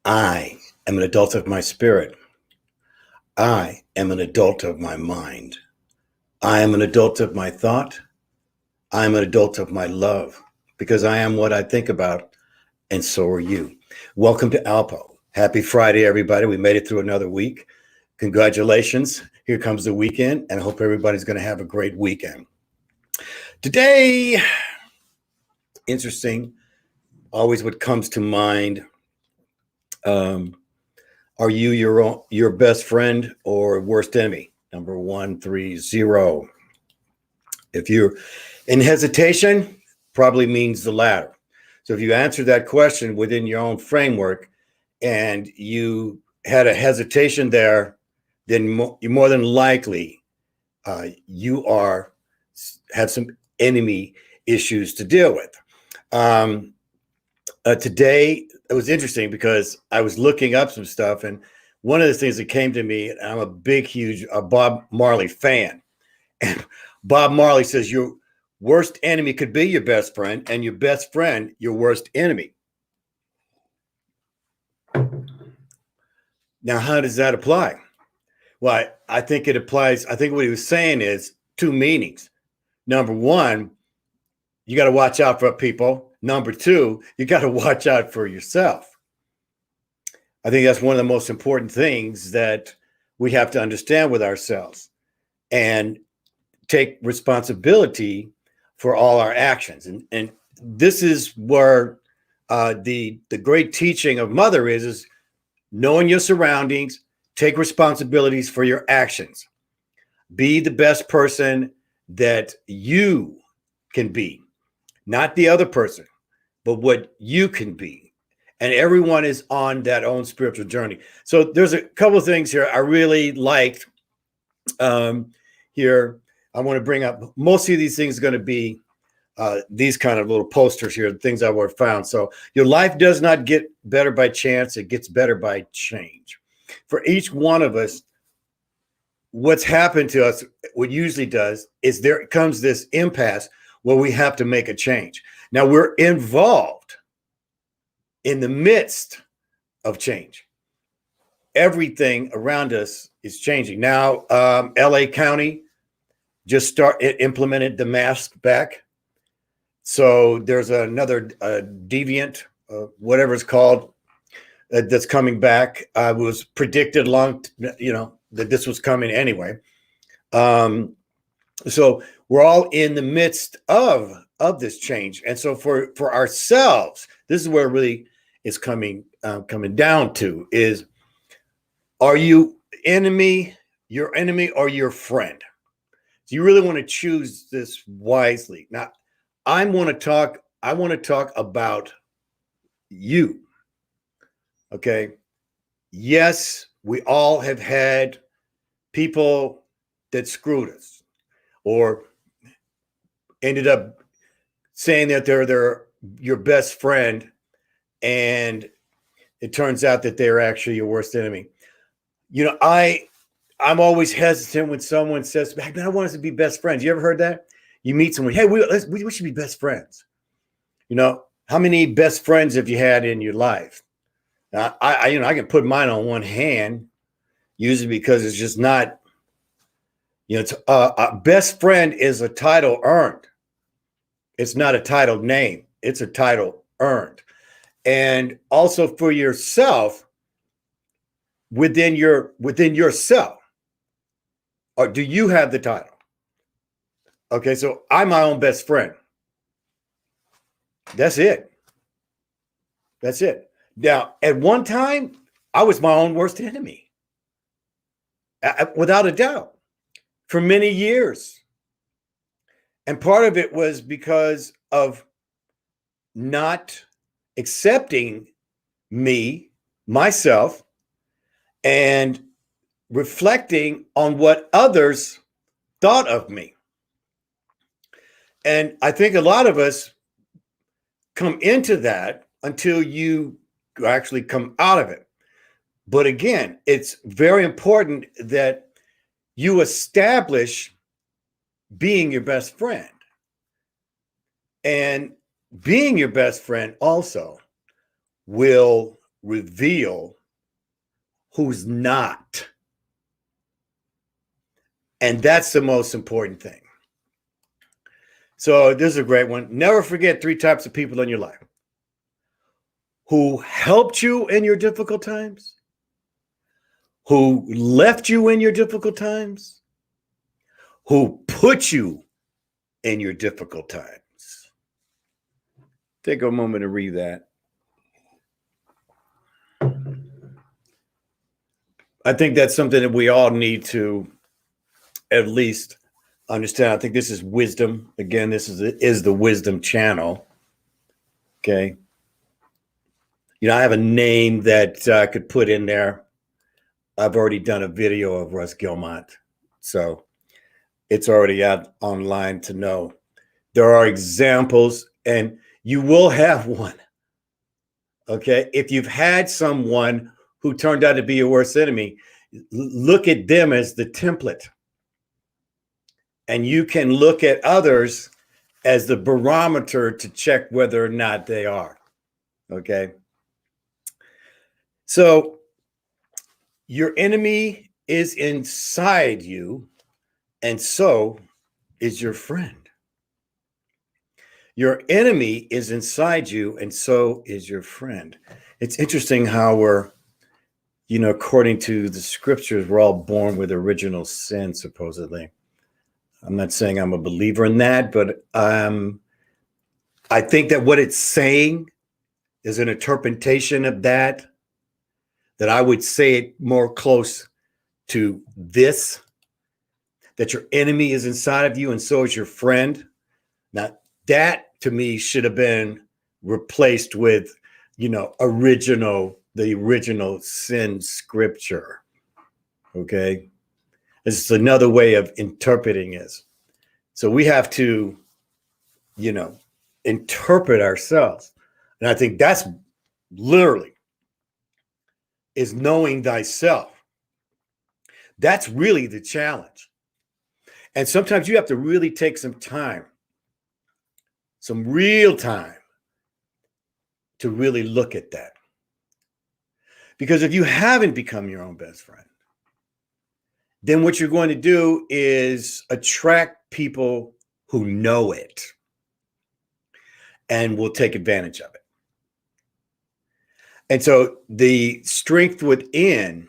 I am an adult of my spirit. I am an adult of my mind. I am an adult of my thought. I am an adult of my love because I am what I think about, and so are you. Welcome to ALPOUGH. Happy Friday, everybody. We made it through another week. Congratulations. Here comes the weekend, and I hope everybody's going to have a great weekend. Today, interesting, always what comes to mind. Are you your best friend or worst enemy? Number 130. If you're in hesitation, probably means the latter. So if you answer that question within your own framework and you had a hesitation there, then you more than likely you have some enemy issues to deal with. Today, it was interesting because I was looking up some stuff, and one of the things that came to me, and I'm a big, huge Bob Marley fan. And Bob Marley says your worst enemy could be your best friend, and your best friend, your worst enemy. Now, how does that apply? Well, I think it applies. I think what he was saying is two meanings. Number one, you got to watch out for people. Number two, you got to watch out for yourself. I think that's one of the most important things that we have to understand with ourselves and take responsibility for all our actions. And this is where the great teaching of Mother is knowing your surroundings, take responsibilities for your actions. Be the best person that you can be. Not the other person, but what you can be. And everyone is on that own spiritual journey. So there's a couple of things here I really liked here. I want to bring up, most of these things are going to be these kind of little posters here, things I would have found. So your life does not get better by chance. It gets better by change. For each one of us, what's happened to us, what usually does is there comes this impasse where we have to make a change. Now we're involved in the midst of change. Everything around us is changing. Now, LA County just implemented the mask back. So there's another deviant, whatever it's called, that's coming back. I was predicted that this was coming anyway. So we're all in the midst of this change. And so for ourselves, this is where it really is coming down to is, are you your enemy or your friend? So you really want to choose this wisely. Now, I want to talk about you. Okay. Yes, we all have had people that screwed us or ended up saying that they're your best friend, and it turns out that they're actually your worst enemy. I'm always hesitant when someone says, "Man, I want us to be best friends." You ever heard that? You meet someone, hey, we should be best friends. How many best friends have you had in your life? I can put mine on one hand, usually because it's just not. A best friend is a title earned. It's not a title name. It's a title earned. And also for yourself, within yourself, or do you have the title? Okay, so I'm my own best friend. That's it. That's it. Now, at one time, I was my own worst enemy, without a doubt, for many years. And part of it was because of not accepting myself, and reflecting on what others thought of me. And I think a lot of us come into that until you actually come out of it. But again, it's very important that you establish being your best friend. And being your best friend also will reveal who's not. And that's the most important thing. So this is a great one. Never forget 3 types of people in your life: who helped you in your difficult times, who left you in your difficult times, who put you in your difficult times. Take a moment to read that. I think that's something that we all need to at least understand. I think this is wisdom. Again, this is the wisdom channel. Okay. I have a name that I could put in there. I've already done a video of Russ Gilmont, so it's already out online to know. There are examples, and you will have one. Okay. If you've had someone who turned out to be your worst enemy, look at them as the template. And you can look at others as the barometer to check whether or not they are. Okay. So your enemy is inside you, and so is your friend. Your enemy is inside you, and so is your friend. It's interesting how we're, according to the scriptures, we're all born with original sin, supposedly. I'm not saying I'm a believer in that, but I think that what it's saying is an interpretation of that I would say it more close to this, that your enemy is inside of you and so is your friend. Now, that to me should have been replaced with, the original sin scripture. Okay. This is another way of interpreting it. So we have to, interpret ourselves. And I think that's literally is knowing thyself. That's really the challenge. And sometimes you have to really take some time, some real time, to really look at that. Because if you haven't become your own best friend, then what you're going to do is attract people who know it and will take advantage of it. And so the strength within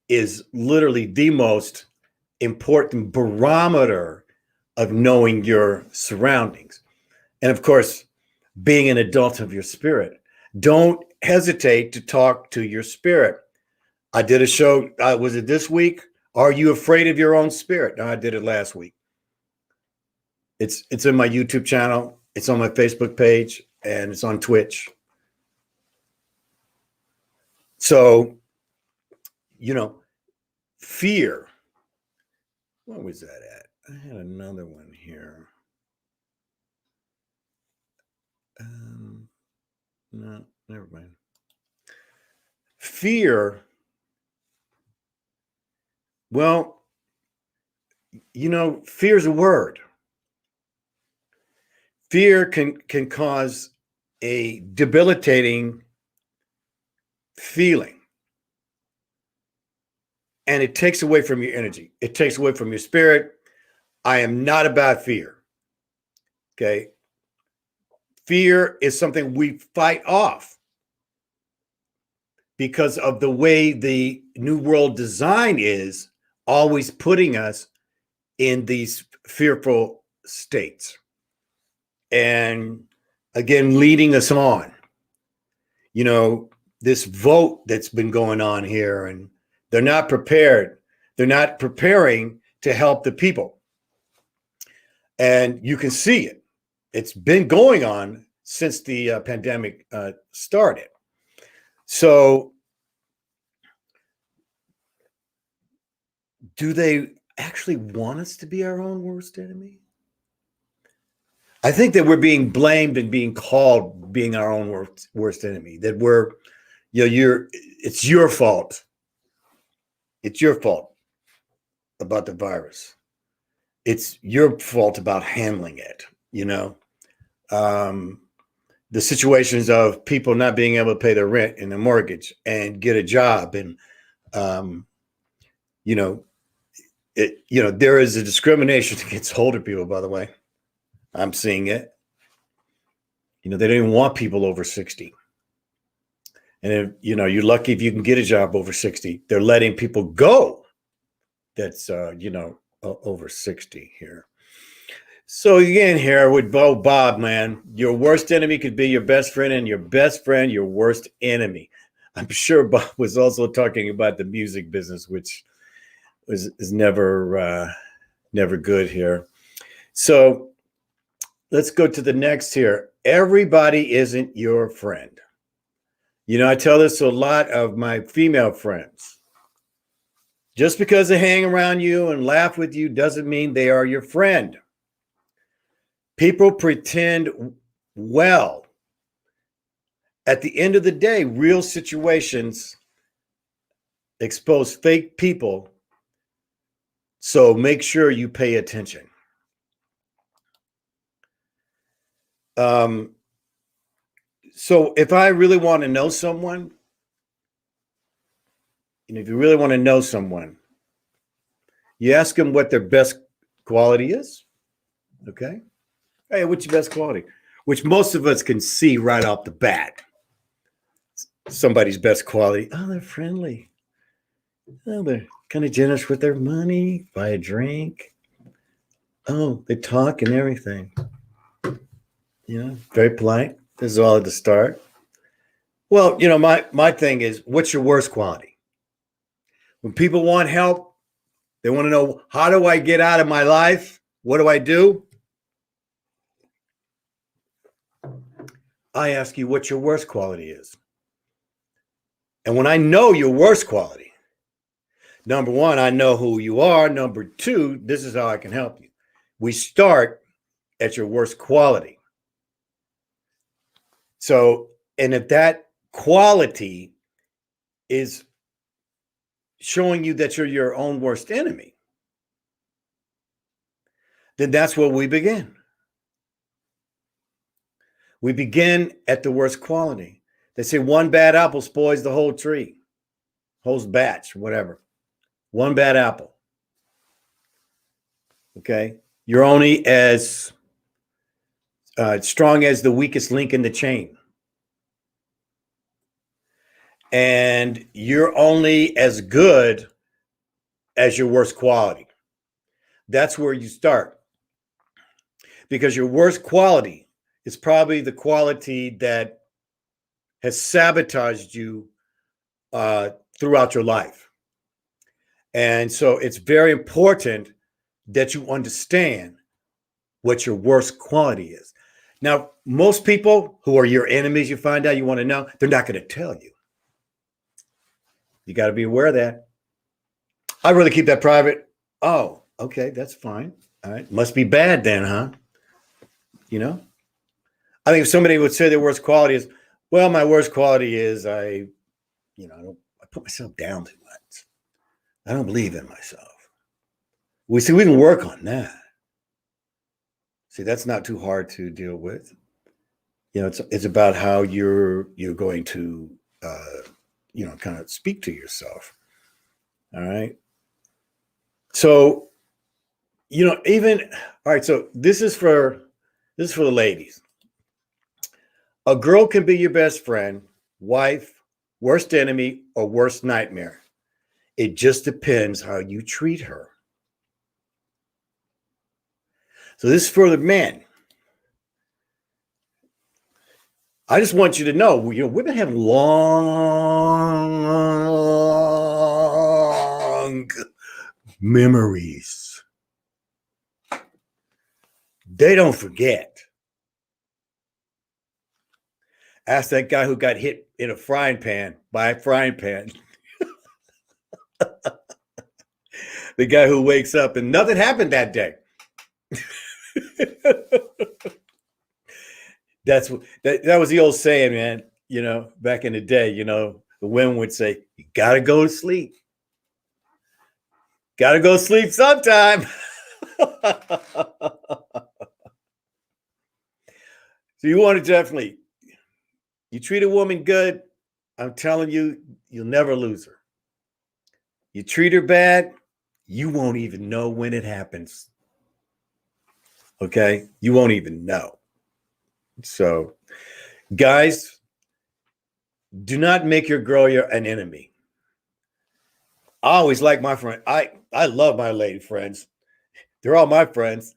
is literally the most important barometer of knowing your surroundings. And of course, being an adult of your spirit, don't hesitate to talk to your spirit. I did a show, was it this week? Are you afraid of your own spirit? No, I did it last week. It's in my YouTube channel. It's on my Facebook page, and it's on Twitch. So, fear. What was that at? I had another one here. No, never mind. Fear. Well, fear is a word. Fear can cause a debilitating feeling. And it takes away from your energy. It takes away from your spirit. I am not about fear. Okay. Fear is something we fight off because of the way the New World design is always putting us in these fearful states. And again, leading us on. This vote that's been going on here, and they're not prepared. They're not preparing to help the people. And you can see it. It's been going on since the pandemic started. So do they actually want us to be our own worst enemy? I think that we're being blamed and being called being our own worst enemy, that we're, it's your fault. It's your fault about the virus. It's your fault about handling it, the situations of people not being able to pay their rent and their mortgage and get a job. And, you know, there is a discrimination against older people, by the way. I'm seeing it. They don't even want people over 60. And if, you're lucky if you can get a job over 60. They're letting people go that's, over 60 here. So again, here with Bob, man, your worst enemy could be your best friend, and your best friend, your worst enemy. I'm sure Bob was also talking about the music business, which is never good here. So let's go to the next here. Everybody isn't your friend. I tell this to a lot of my female friends. Just because they hang around you and laugh with you doesn't mean they are your friend. People pretend well. At the end of the day, real situations expose fake people. So make sure you pay attention. So if I really want to know someone, if you really want to know someone, you ask them what their best quality is. Okay. Hey, what's your best quality? Which most of us can see right off the bat. Somebody's best quality. Oh, they're friendly. Oh, they're kind of generous with their money. Buy a drink. Oh, they talk and everything. Very polite. This is all at the start. Well, my thing is, what's your worst quality? When people want help, they want to know, how do I get out of my life? What do I do? I ask you what your worst quality is. And when I know your worst quality, number one, I know who you are. Number two, this is how I can help you. We start at your worst quality. So, and if that quality is showing you that you're your own worst enemy, then that's where we begin. We begin at the worst quality. They say one bad apple spoils the whole tree, whole batch, whatever. One bad apple. Okay. You're only as strong as the weakest link in the chain. And you're only as good as your worst quality. That's where you start. Because your worst quality is probably the quality that has sabotaged you throughout your life. And so it's very important that you understand what your worst quality is. Now, most people who are your enemies, you find out, you want to know, they're not going to tell you. You got to be aware of that. I'd rather keep that private. Oh, okay, that's fine. All right. Must be bad then, huh? I think if somebody would say their worst quality is, well, my worst quality is I put myself down too much. I don't believe in myself. We can work on that. See, that's not too hard to deal with. It's about how you're going to, kind of speak to yourself. All right. So, all right. So this is for the ladies. A girl can be your best friend, wife, worst enemy, or worst nightmare. It just depends how you treat her. So this is for the men. I just want you to know, women have long memories. They don't forget. Ask that guy who got hit in a frying pan by a frying pan. The guy who wakes up and nothing happened that day. That was the old saying, man. Back in the day, the women would say, you got to go to sleep. Got to go sleep sometime. So you want to definitely, you treat a woman good, I'm telling you, you'll never lose her. You treat her bad, you won't even know when it happens. Okay? You won't even know. So, guys, do not make your girl an enemy. I always like my friend. I love my lady friends. They're all my friends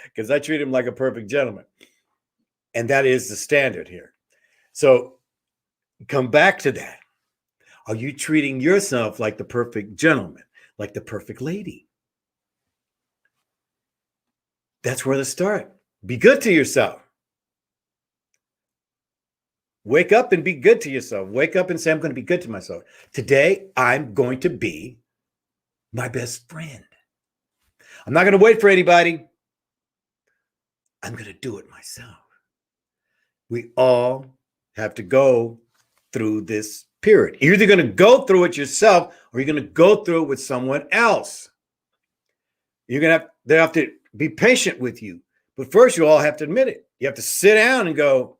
because I treat them like a perfect gentleman. And that is the standard here. So come back to that. Are you treating yourself like the perfect gentleman, like the perfect lady? That's where to start. Be good to yourself. Wake up and be good to yourself. Wake up and say, I'm going to be good to myself. Today, I'm going to be my best friend. I'm not going to wait for anybody. I'm going to do it myself. We all have to go through this period. You're either going to go through it yourself or you're going to go through it with someone else. You're going to they have to be patient with you. But first, you all have to admit it. You have to sit down and go,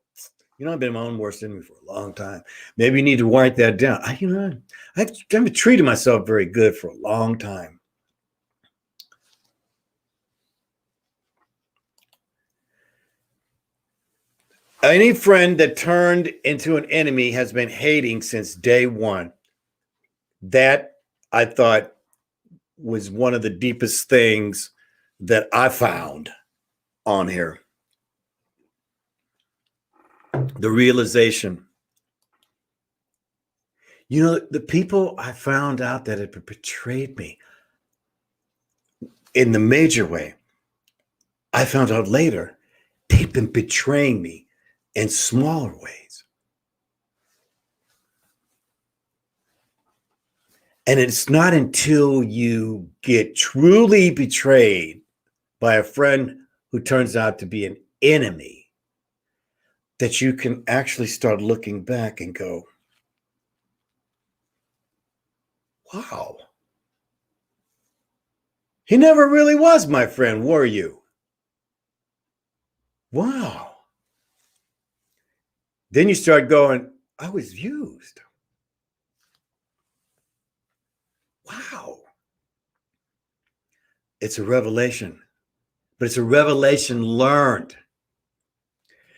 I've been my own worst enemy for a long time. Maybe you need to write that down. I haven't treated myself very good for a long time. Any friend that turned into an enemy has been hating since day one. That, I thought, was one of the deepest things that I found on here. The realization. The people I found out that had betrayed me in the major way, I found out later they'd been betraying me in smaller ways. And it's not until you get truly betrayed by a friend who turns out to be an enemy that you can actually start looking back and go, wow, he never really was my friend, were you? Wow. Then you start going, I was used. Wow. It's a revelation, but it's a revelation learned.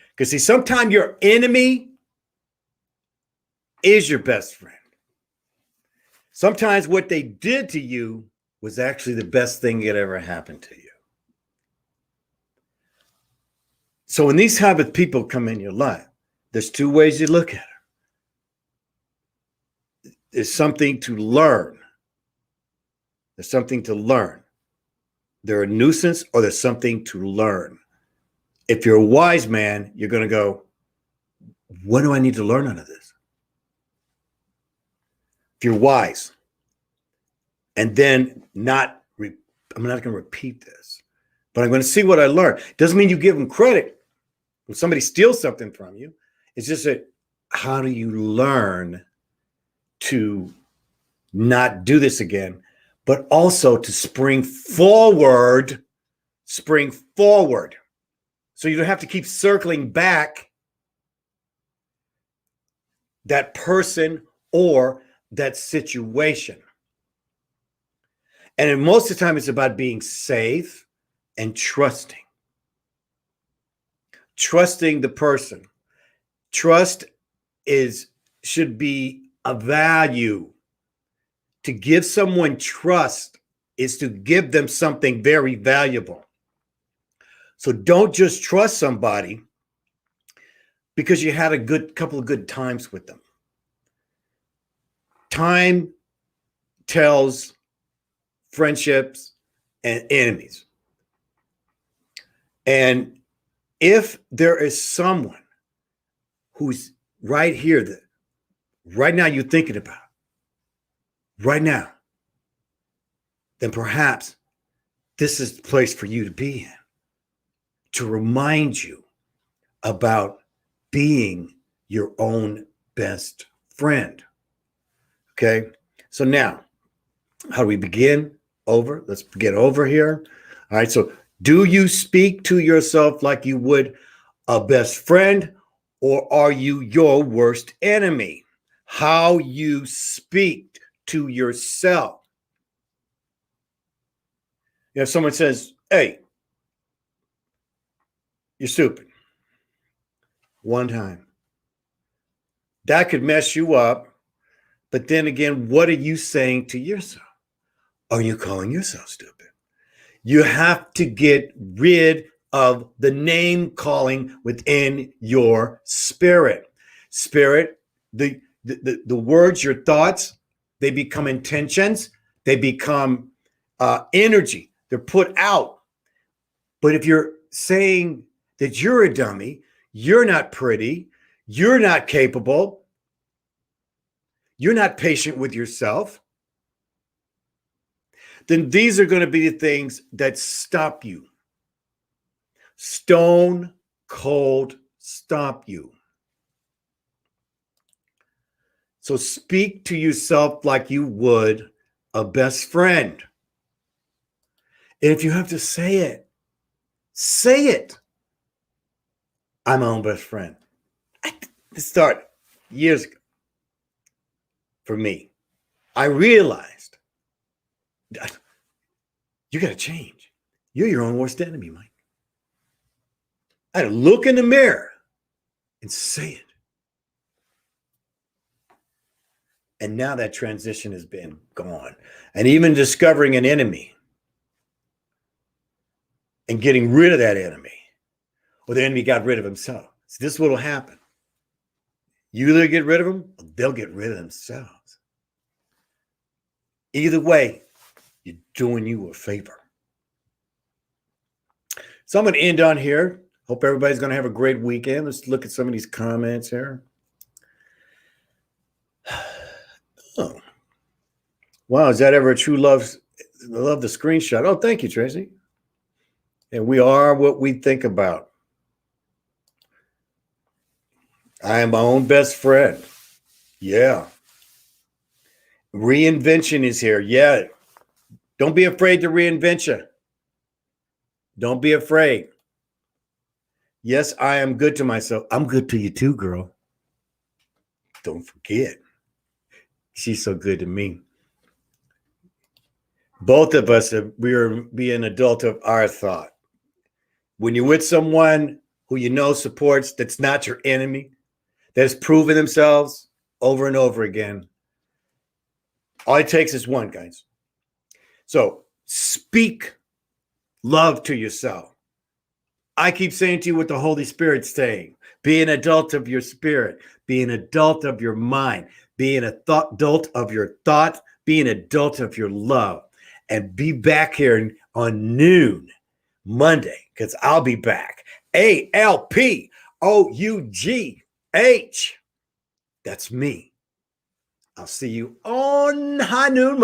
Because see, sometimes your enemy is your best friend. Sometimes what they did to you was actually the best thing that ever happened to you. So when these type of people come in your life, there's two ways you look at it. There's something to learn. There's something to learn. They're a nuisance or there's something to learn. If you're a wise man, you're going to go, what do I need to learn out of this? If you're wise, and then I'm not going to repeat this, but I'm going to see what I learned. Doesn't mean you give them credit when somebody steals something from you. It's just that how do you learn to not do this again, but also to spring forward. So you don't have to keep circling back that person or that situation. And most of the time, it's about being safe and trusting. Trusting the person. Trust should be a value. To give someone trust is to give them something very valuable. So don't just trust somebody because you had a couple of good times with them. Time tells friendships and enemies. And if there is someone who's right here that right now you're thinking about, right now, then perhaps this is the place for you to be in, to remind you about being your own best friend. Okay, so now, how do we begin over? Let's get over here. All right, so Do you speak to yourself like you would a best friend, or are you your worst enemy? How you speak to yourself. If someone says, hey, you're stupid, one time, that could mess you up. But then again, what are you saying to yourself? Are you calling yourself stupid? You have to get rid of the name calling within your spirit. Spirit, the words, your thoughts, they become intentions, they become energy. They're put out. But if you're saying that you're a dummy, you're not pretty, you're not capable, you're not patient with yourself, then these are going to be the things that stop you. Stone cold stop you. So speak to yourself like you would a best friend. And if you have to say it, say it. I'm my own best friend. This started years ago for me. I realized you got to change. You're your own worst enemy, Mike. I had to look in the mirror and say it. And now that transition has been gone. And even discovering an enemy and getting rid of that enemy, or the enemy got rid of himself. So this is what will happen. You either get rid of them, or they'll get rid of themselves. Either way, you're doing you a favor. So I'm going to end on here. Hope everybody's going to have a great weekend. Let's look at some of these comments here. Oh, wow. Is that ever a true love? I love the screenshot. Oh, thank you, Tracy. And we are what we think about. I am my own best friend. Yeah. Reinvention is here. Yeah. Don't be afraid to reinvent you. Don't be afraid. Yes, I am good to myself. I'm good to you too, girl. Don't forget. She's so good to me. Both of us, we are being adult of our thought. When you're with someone who you know supports, that's not your enemy, that's proven themselves over and over again, all it takes is one, guys. So speak love to yourself. I keep saying to you what the Holy Spirit's saying. Be an adult of your spirit. Be an adult of your mind. Be an adult of your thought. Be an adult of your love. And be back here on noon Monday, because I'll be back. ALPOUGH. That's me. I'll see you on high noon Monday.